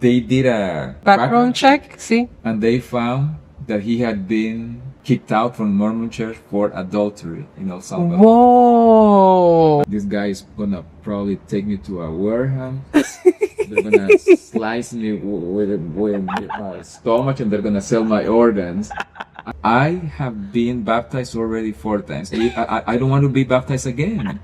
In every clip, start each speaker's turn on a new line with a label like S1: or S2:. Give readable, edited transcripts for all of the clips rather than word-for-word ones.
S1: they did a
S2: Background check, see?
S1: and they found that he had been kicked out from Mormon church for adultery in El Salvador.
S2: Whoa!
S1: This guy is gonna probably take me to a warehouse. They're gonna slice me with my stomach, and they're gonna sell my organs. I have been baptized already 4 times. I don't want to be baptized again.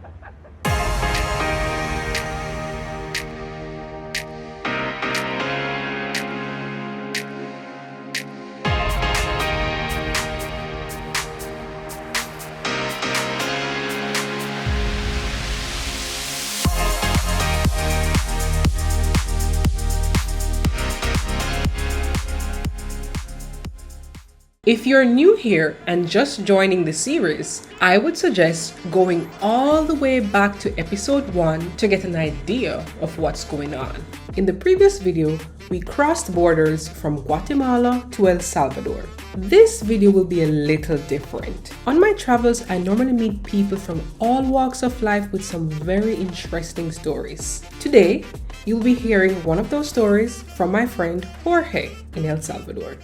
S2: If you're new here and just joining the series, I would suggest going all the way back to episode 1 to get an idea of what's going on. In the previous video, we crossed borders from Guatemala to El Salvador. This video will be a little different. On my travels, I normally meet people from all walks of life with some very interesting stories. Today, you'll be hearing one of those stories from my friend Jorge in El Salvador.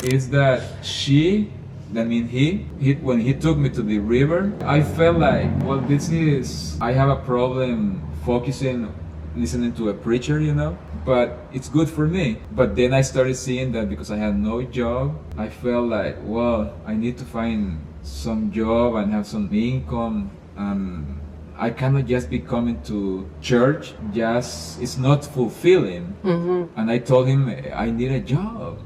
S1: Is that he, when he took me to the river, I felt like, well, I have a problem focusing, listening to a preacher, but it's good for me. But then I started seeing that because I had no job, I felt like, well, I need to find some job and have some income. I cannot just be coming to church, it's not fulfilling. And I told him I need a job,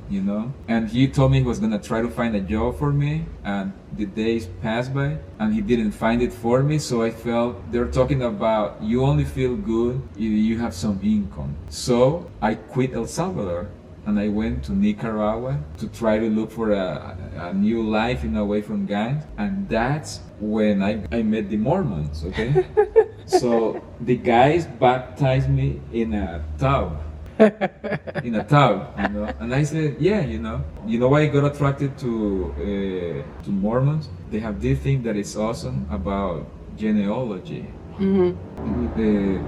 S1: and he told me he was gonna try to find a job for me, and the days passed by and he didn't find it for me. So I felt they're talking about you only feel good if you have some income. So I quit El Salvador and I went to Nicaragua to try to look for a new life, away from gangs. And that's when I met the Mormons, okay? So the guys baptized me in a tub. And I said, yeah, you know why I got attracted to Mormons? They have this thing that is awesome about genealogy. The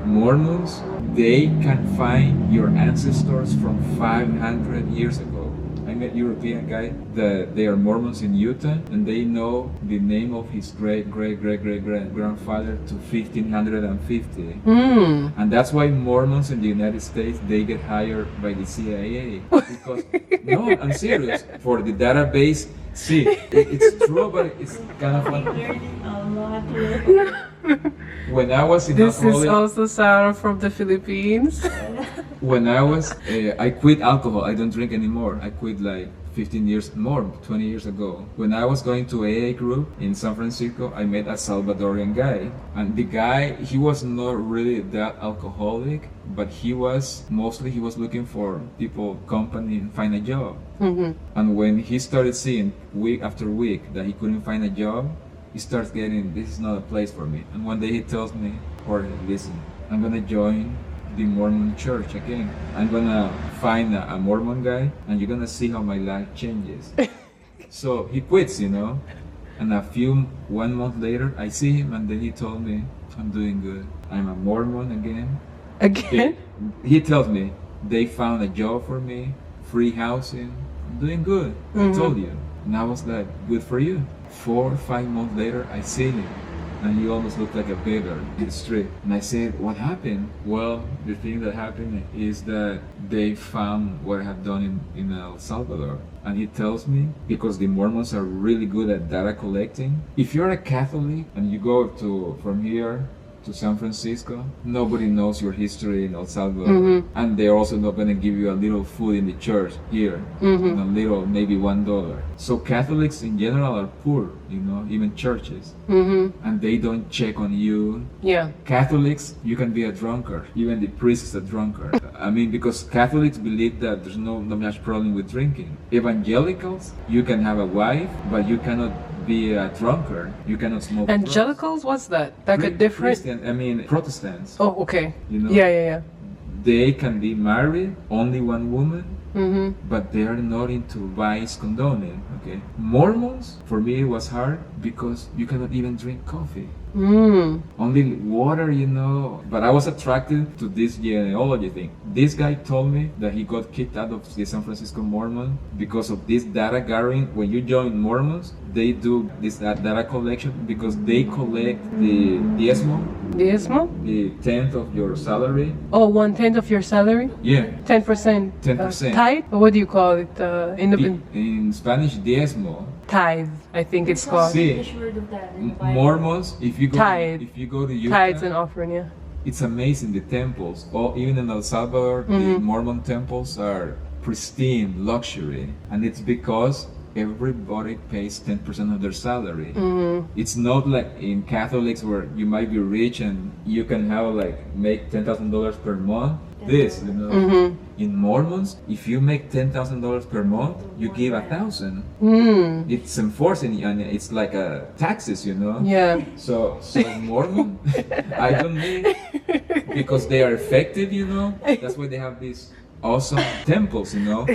S1: Mormons, they can find your ancestors from 500 years ago. I met a European guy that they are Mormons in Utah, and they know the name of his great-great-great-great-grandfather to 1550. And that's why Mormons in the United States, they get hired by the CIA. Because, no, I'm serious, for the database. See, it's true, but it's kind of fun. When I was in
S2: This is also Sarah from the Philippines.
S1: When I quit alcohol. I don't drink anymore. I quit like 20 years ago. When I was going to AA group in San Francisco, I met a Salvadorian guy. And the guy, he was not really that alcoholic, but he was looking for people, company, and find a job. And when he started seeing week after week that he couldn't find a job, he starts getting, this is not a place for me. And one day he tells me, Jorge, listen, I'm gonna join the Mormon church again. I'm gonna find a Mormon guy, and you're gonna see how my life changes. So he quits, And 1 month later, I see him, and then he told me, I'm doing good. I'm a Mormon again.
S2: Again?
S1: He tells me, they found a job for me, free housing. I'm doing good. I told you. And I was like, good for you. 4 or 5 months later, I see him, and he almost looked like a beggar in the street. And I said, what happened? Well, the thing that happened is that they found what I have done in El Salvador. And he tells me, because the Mormons are really good at data collecting, if you're a Catholic and you go from here to San Francisco, nobody knows your history in El Salvador. And they're also not going to give you a little food in the church here, and a little, maybe $1. So Catholics in general are poor, even churches. And they don't check on you.
S2: Yeah.
S1: Catholics, you can be a drunkard. Even the priest is a drunkard. Because Catholics believe that there's no much problem with drinking. Evangelicals, you can have a wife, but you cannot be a drunkard. You cannot smoke.
S2: Evangelicals? What's that? Like a different...
S1: Protestants.
S2: Oh, okay. Yeah.
S1: They can be married, only one woman, but they are not into vice condoning, okay? Mormons, for me it was hard because you cannot even drink coffee. Only water, you know. But I was attracted to this genealogy thing. This guy told me that he got kicked out of the San Francisco Mormon because of this data gathering. When you join Mormons, they do this data collection because they collect the diezmo, the tenth of your salary.
S2: Oh, 1/10 of your salary?
S1: Yeah,
S2: 10%.
S1: 10%.
S2: Tithe? Or what do you call it?
S1: In Spanish, diezmo.
S2: Tithe, I think it's called.
S1: See,
S3: English word of that in the Bible.
S1: Mormons, if you go to Utah,
S2: Tithes and offering, yeah.
S1: it's amazing, the temples. Or even in El Salvador, the Mormon temples are pristine, luxury, and it's because everybody pays 10% of their salary. It's not like in Catholics where you might be rich and you can have make $10,000 per month. This, you know. In Mormons, if you make $10,000 per month, you give 1,000. It's enforced and it's like a taxes, you know.
S2: Yeah.
S1: So Mormon, I don't need, because they are effective, you know. That's why they have these awesome temples, you know.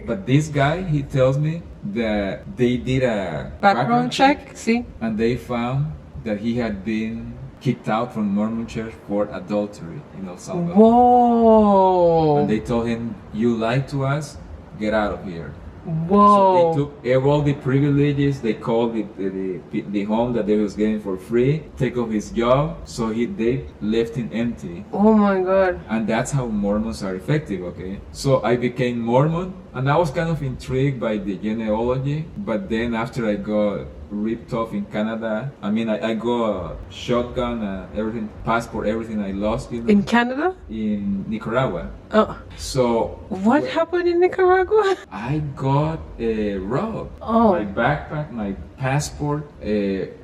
S1: But this guy, he tells me that they did a
S2: Background check, see?
S1: and they found that he had been kicked out from Mormon church for adultery in El Salvador.
S2: Whoa.
S1: And they told him, "You lied to us, get out of here."
S2: Whoa.
S1: So they took all the privileges. They called the home that they was getting for free, take off his job, so they left him empty.
S2: Oh my God.
S1: And that's how Mormons are effective, okay? So I became Mormon, and I was kind of intrigued by the genealogy, but then after I got ripped off in Canada, I got shotgun, everything, passport, everything I lost, you know,
S2: In Canada?
S1: in Nicaragua.
S2: Oh.
S1: So
S2: What happened in Nicaragua?
S1: I got robbed.
S2: Oh.
S1: My backpack, my passport,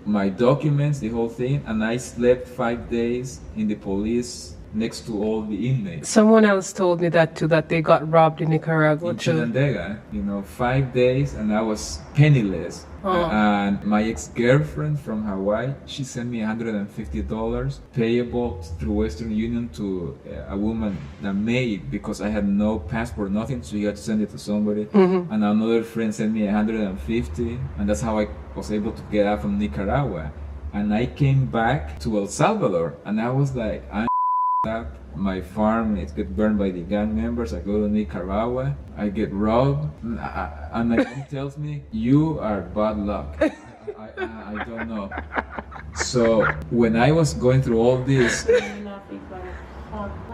S1: my documents, the whole thing, and I slept 5 days in the police next to all the inmates.
S2: Someone else told me that too, that they got robbed in Nicaragua
S1: In
S2: too.
S1: Chinandega, you know, 5 days, and I was penniless.
S2: Oh.
S1: And my ex-girlfriend from Hawaii, she sent me $150 payable through Western Union to a woman, a maid, because I had no passport, nothing, so you had to send it to somebody. And another friend sent me $150, and that's how I was able to get out from Nicaragua. And I came back to El Salvador, and I was like, I'm up. My farm it get burned by the gang members. I go to Nicaragua, I get robbed, and my mom tells me, "You are bad luck." I don't know. So when I was going through all this,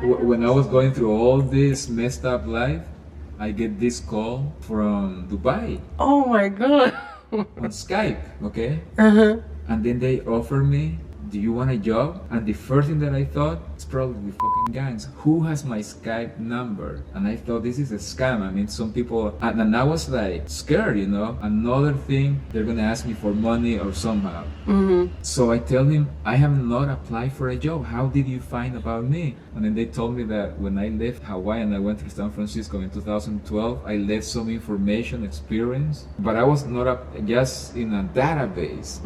S1: when I was going through all this messed up life, I get this call from Dubai
S2: Oh my God.
S1: on Skype, okay? And then they offer me, "Do you want a job?" And the first thing that I thought, it's probably fucking gangs. Who has my Skype number? And I thought, this is a scam. Some people, and I was like scared, you know. Another thing, they're gonna ask me for money or somehow. So I tell him, I have not applied for a job. How did you find about me? And then they told me that when I left Hawaii and I went to San Francisco in 2012, I left some information, experience, but I was not just in a database.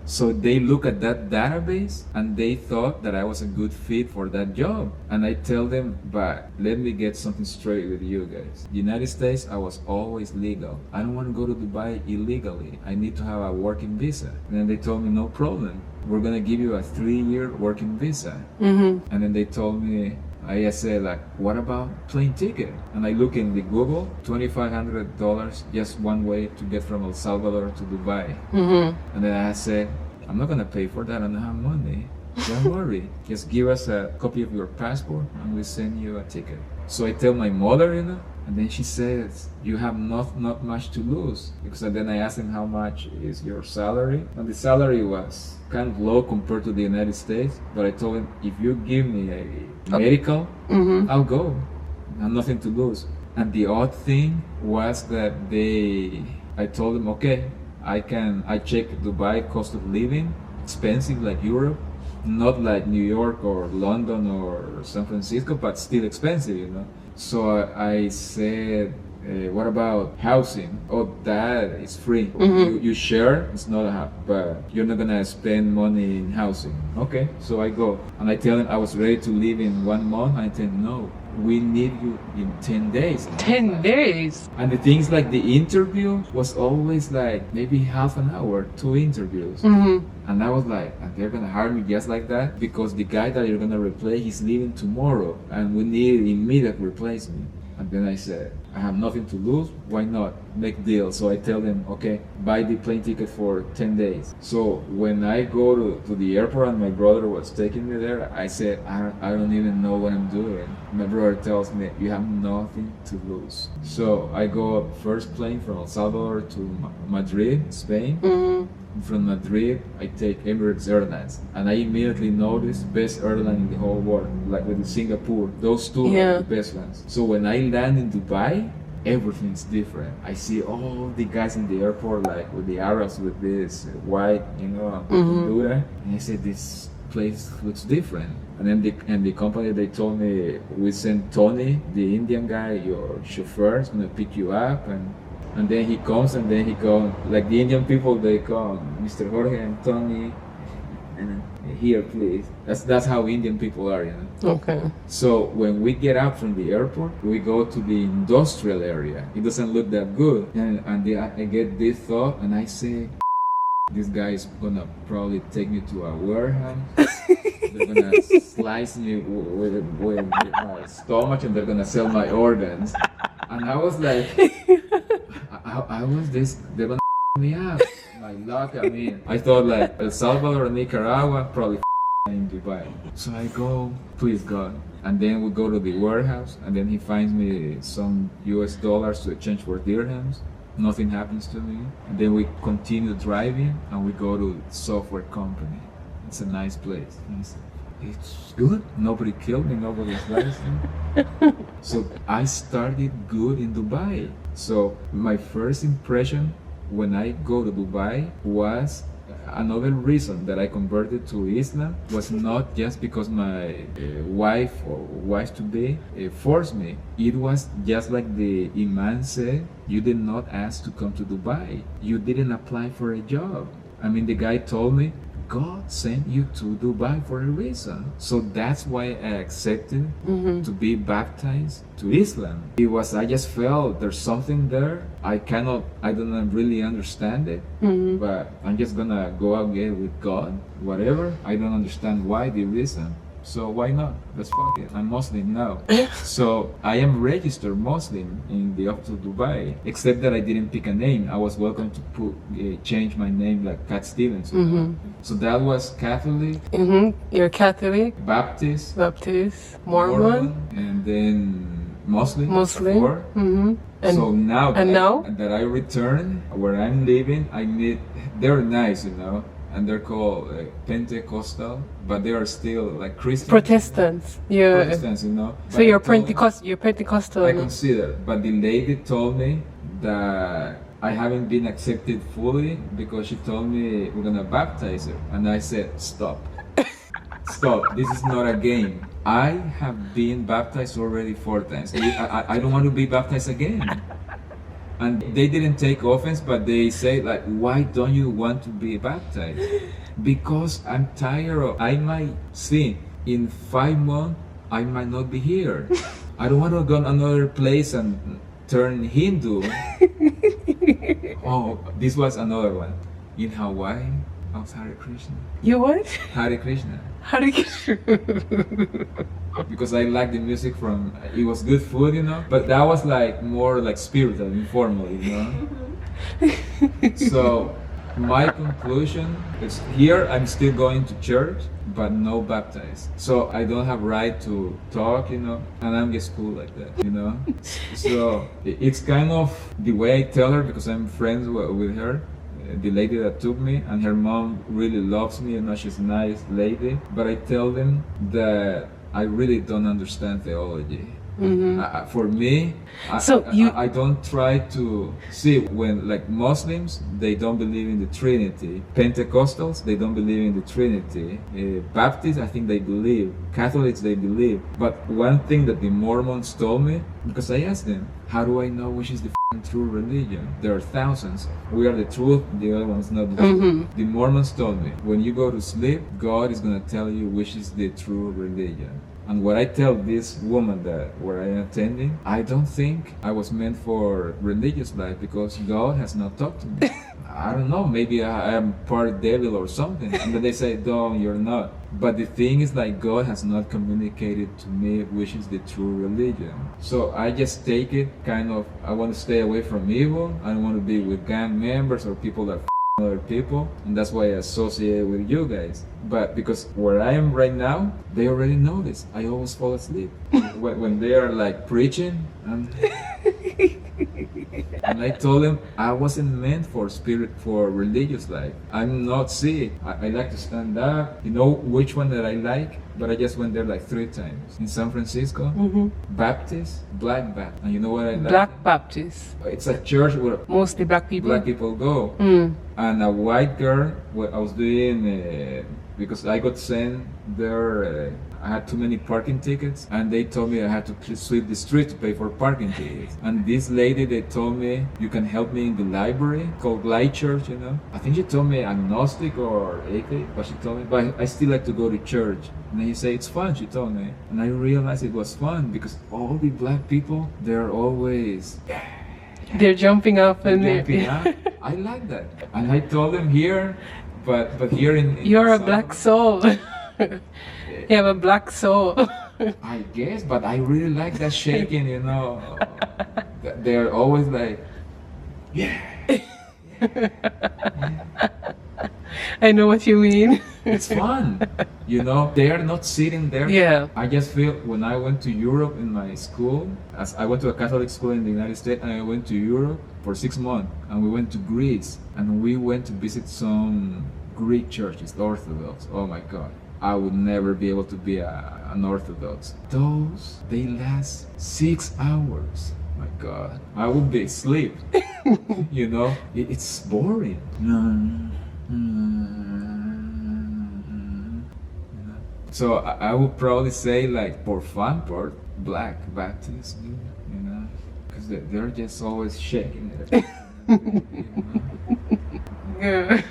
S1: So they look at that database and they thought that I was a good fit for that job. And I tell them, but let me get something straight with you guys. United States, I was always legal. I don't want to go to Dubai illegally. I need to have a working visa. And then they told me, no problem. We're gonna give you a 3-year working visa. And then they told me, I said, like, what about plane ticket? And I look in the Google, $2,500 just one way to get from El Salvador to Dubai. And then I said, I'm not gonna pay for that. I don't have money. Don't worry. Just give us a copy of your passport and we'll send you a ticket. So I tell my mother, you know, and then she says, you have not much to lose. Because then I asked him, how much is your salary? And the salary was kind of low compared to the United States. But I told him, if you give me a medical, I'll go. I have nothing to lose. And the odd thing was that I told them, okay, I checked Dubai cost of living, expensive like Europe, not like New York or London or San Francisco, but still expensive, you know. So I said, what about housing? Oh, that is free. You share, it's not but you're not gonna spend money in housing. Okay, so I go and I tell them I was ready to leave in 1 month. I tell them, no, we need you in 10 days.
S2: 10 days?
S1: And the things like the interview was always like maybe half an hour, 2 interviews. And I was like, and they're gonna hire me just like that? Because the guy that you're gonna replace, he's leaving tomorrow and we need immediate replacement. And then I said, I have nothing to lose, why not make deal? So I tell them, okay, buy the plane ticket for 10 days. So when I go to the airport and my brother was taking me there, I said, I don't even know what I'm doing. My brother tells me, you have nothing to lose. So I go up first plane from El Salvador to Madrid, Spain. From Madrid, I take Emirates Airlines, and I immediately noticed best airline in the whole world, like with Singapore. Those two are the best ones. So when I land in Dubai, everything's different. I see all the guys in the airport, like with the Arabs with this white, do that, and I said, this place looks different. And then the company, they told me, we send Tony, the Indian guy, your chauffeur, is gonna pick you up, and then he comes, like the Indian people, they come, Mr. Jorge and Tony, and here, please. That's how Indian people are,
S2: Okay.
S1: So when we get out from the airport, we go to the industrial area. It doesn't look that good. And I get this thought, and I say, this guy is gonna probably take me to a warehouse. They're gonna slice me with my stomach, and they're gonna sell my organs. And I was like, they're gonna me up. My luck, I thought like El Salvador and Nicaragua, probably in Dubai. So I go, please God. And then we go to the warehouse, and then he finds me some US dollars to exchange for dirhams. Nothing happens to me. And then we continue driving, and we go to a software company. It's a nice place. And I said, it's good. Nobody killed me, nobody sliced me. So I started good in Dubai. So my first impression when I go to Dubai was another reason that I converted to Islam was not just because my wife or wife-to-be forced me. It was just like the Imam said, you did not ask to come to Dubai. You didn't apply for a job. The guy told me, God sent you to Dubai for a reason. So that's why I accepted to be baptized to Islam. I just felt there's something there. I don't really understand it, but I'm just gonna go out there with God, whatever. I don't understand why, the reason. So why not? Let's fuck it. I'm Muslim now. So I am registered Muslim in the Office of Dubai, except that I didn't pick a name. I was welcome to change my name like Cat Stevens. So that was Catholic.
S2: You're Catholic.
S1: Baptist.
S2: Mormon.
S1: And then Muslim.
S2: Before.
S1: So now that I return where I'm living, they're nice, and they're called Pentecostal, but they are still like Christians.
S2: Protestants. Yeah.
S1: Protestants,
S2: So you're Pentecostal.
S1: I consider, but the lady told me that I haven't been accepted fully because she told me we're gonna baptize her, and I said, stop. This is not a game. I have been baptized already 4 times. I don't want to be baptized again. And they didn't take offense, but they say like, why don't you want to be baptized? Because I'm tired of, I might see in 5 months, I might not be here. I don't want to go to another place and turn Hindu. Oh, this was another one. In Hawaii, I was Hare Krishna.
S2: You what?
S1: Hare Krishna.
S2: Hare Krishna.
S1: Because I like the music it was good food, but that was like more like spiritual, informal, So my conclusion is here I'm still going to church, but no baptized. So I don't have right to talk, and I'm just cool like that, So it's kind of the way I tell her, because I'm friends with her, the lady that took me, and her mom really loves me, she's a nice lady. But I tell them that I really don't understand theology. For me, I don't try to see when like Muslims, they don't believe in the Trinity. Pentecostals, they don't believe in the Trinity. Baptists, I think they believe. Catholics, they believe. But one thing that the Mormons told me, because I asked them, how do I know which is the true religion? There are thousands. We are the truth, the other one's not the truth. The Mormons told me, when you go to sleep, God is going to tell you which is the true religion. And what I tell this woman that where I am attending, I don't think I was meant for religious life because God has not talked to me. I don't know, maybe I am part devil or something. And then they say, no, you're not. But the thing is like God has not communicated to me which is the true religion. So I just take it kind of, I want to stay away from evil. I don't want to be with gang members or people that other people, and that's why I associate with you guys. But because where I am right now, they already know this. I always fall asleep when they are like preaching, and I told them I wasn't meant for religious life. I'm not sick. I like to stand up. You know which one that I like? But I just went there like 3 times. In San Francisco, Baptist, Black Baptist. And you know what I like?
S2: Black Baptist.
S1: It's a church where
S2: Mostly black people.
S1: Go. And a white girl, what I was doing, because I got sent there, I had too many parking tickets, and they told me I had to sweep the street to pay for parking tickets. And this lady, they told me, you can help me in the library called Light Church, you know. I think she told me agnostic or atheist, but she told me, but I still like to go to church. And then he said, it's fun, she told me. And I realized it was fun because all the black people, they're always,
S2: they're jumping up and
S1: jumping up. I like that. And I told them here, but here in
S2: you're a
S1: Salvador,
S2: black soul. You have a black soul.
S1: I guess, but I really like that shaking, you know. They're always like, yeah.
S2: I know what you mean.
S1: It's fun, you know. They are not sitting there.
S2: Yeah.
S1: I just feel when I went to Europe in my school, as I went to a Catholic school in the United States, and I went to Europe for 6 months, and we went to Greece, and we went to visit some Greek churches, Orthodox. Oh my God. I would never be able to be an Orthodox. Those, they last 6 hours. My God, I would be asleep. You know, it's boring. So I would probably say like for fun part, Black Baptist, you know, because they're just always shaking it.
S2: Yeah.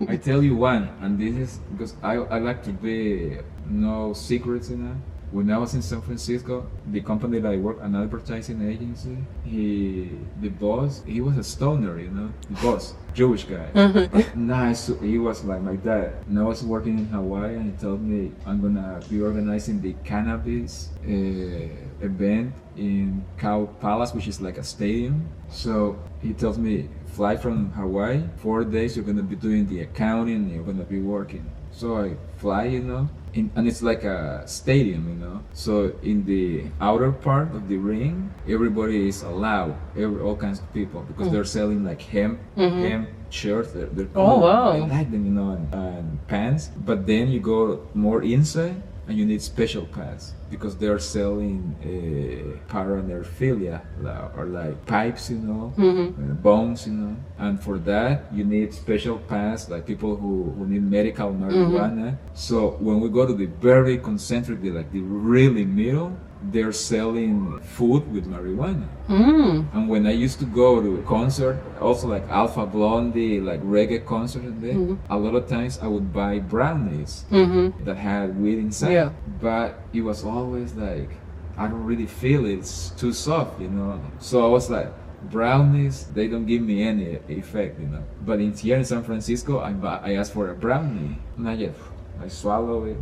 S1: I tell you one, and this is because I like to be no secrets, you know. When I was in San Francisco, the company that I work, an advertising agency, the boss, he was a stoner, you know, the boss, Jewish guy. But nice, he was like my dad. And I was working in Hawaii, and he told me I'm gonna be organizing the cannabis event in Cow Palace, which is like a stadium. So he tells me, fly from Hawaii, 4 days, you're gonna be doing the accounting, you're gonna be working. So I fly, you know, and it's like a stadium, you know. So in the outer part of the ring, everybody is allowed, all kinds of people, because they're selling like hemp shirts. They're cool.
S2: Oh wow!
S1: I like them, you know, and pants. But then you go more inside, and you need special pass because they're selling paraphernalia or like pipes, you know, bones, you know. And for that, you need special pass, like people who need medical marijuana. So when we go to the very concentric, like the really middle, they're selling food with marijuana. And when I used to go to a concert, also like Alpha Blondie, like reggae concert, a lot of times I would buy brownies that had weed inside.
S2: Yeah.
S1: But it was always like, I don't really feel it. It's too soft, you know. So I was like, brownies, they don't give me any effect, you know. But here in San Francisco, I asked for a brownie, and I swallow it.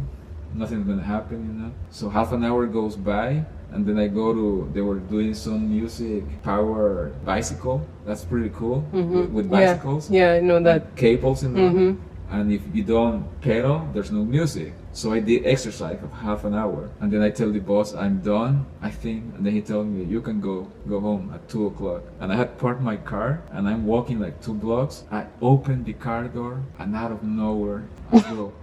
S1: Nothing's gonna happen, you know. So half an hour goes by, and then I go to, they were doing some music, power bicycle. That's pretty cool, with bicycles.
S2: Yeah, I know that.
S1: Cables in them. And if you don't pedal, there's no music. So I did exercise for half an hour, and then I tell the boss I'm done, I think, and then he told me you can go home at 2 o'clock. And I had parked my car, and I'm walking like 2 blocks. I opened the car door, and out of nowhere, I go.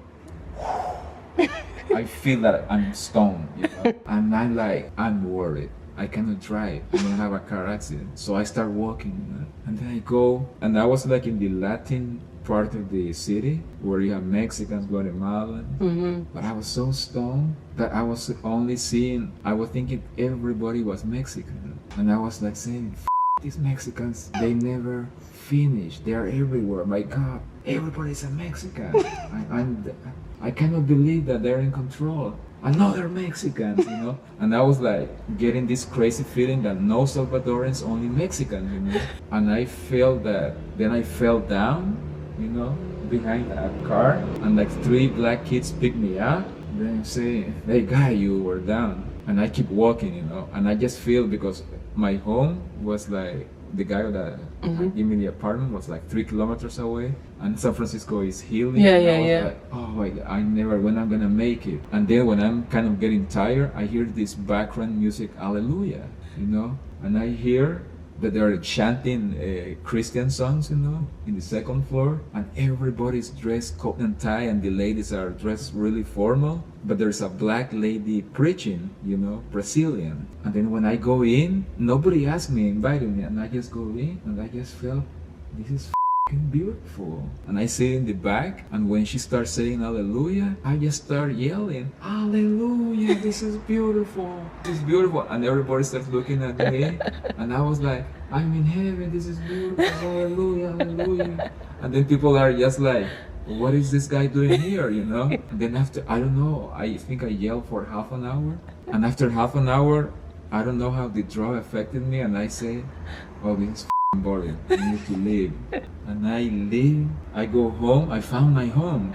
S1: I feel that I'm stoned, you know? And I'm worried. I cannot drive. I'm gonna have a car accident. So I start walking, you know? And then I go, and I was like in the Latin part of the city where you have Mexicans, Guatemalans. But I was so stoned that I was only seeing, I was thinking everybody was Mexican. And I was like saying, these Mexicans, they never finish. They're everywhere. My God, everybody's a Mexican. I cannot believe that they're in control. Another Mexicans, you know? And I was like getting this crazy feeling that no Salvadorans, only Mexicans, you know? And I felt that, then I fell down, you know, behind a car, and like 3 black kids picked me up. Then say, hey guy, you were down. And I keep walking, you know, and I just feel, because my home was like, the guy that gave me the apartment was like 3 kilometers away, and San Francisco is hilly.
S2: Yeah,
S1: and
S2: yeah,
S1: I was
S2: yeah.
S1: like, oh, I never, when I'm gonna make it. And then when I'm kind of getting tired, I hear this background music, Hallelujah, you know, and I hear that they're chanting Christian songs, you know, in the 2nd floor, and everybody's dressed coat and tie, and the ladies are dressed really formal, but there's a black lady preaching, you know, Brazilian. And then when I go in, nobody asked me, invited me, and I just go in, and I just felt, this is f***ing beautiful. And I sit in the back, and when she starts saying hallelujah, I just start yelling, hallelujah, this is beautiful, this is beautiful. And everybody starts looking at me, and I was like, I'm in heaven, this is beautiful, hallelujah, hallelujah. And then people are just like, what is this guy doing here, you know? And then after, I don't know, I think I yelled for half an hour. And after half an hour, I don't know how the drug affected me, and I say, oh, this is f***ing boring, I need to leave. And I leave, I go home, I found my home.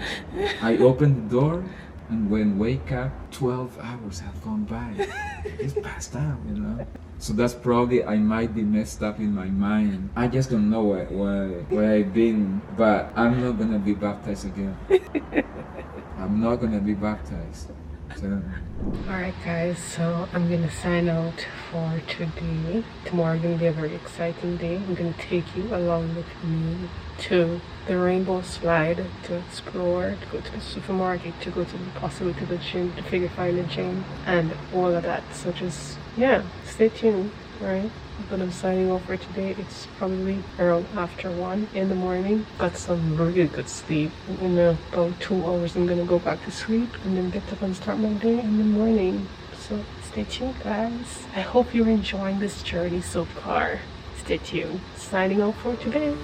S1: I open the door, and when wake up, 12 hours have gone by. I just passed out, you know? So that's probably, I might be messed up in my mind. I just don't know where I've been, but I'm not gonna be baptized again. I'm not gonna be baptized. So,
S2: Alright guys, so I'm gonna sign out for today. Tomorrow gonna be a very exciting day. I'm gonna take you along with me to the Rainbow Slide to explore, to go to the supermarket, to go to possibly to the gym, to find a gym, and all of that. So just, yeah, stay tuned, right? But I'm signing off for today. It's probably around after 1 in the morning. Got some really good sleep. In about 2 hours I'm gonna go back to sleep and then get up and start my day in the morning. So stay tuned guys. I hope you're enjoying this journey so far. Stay tuned. Signing off for today.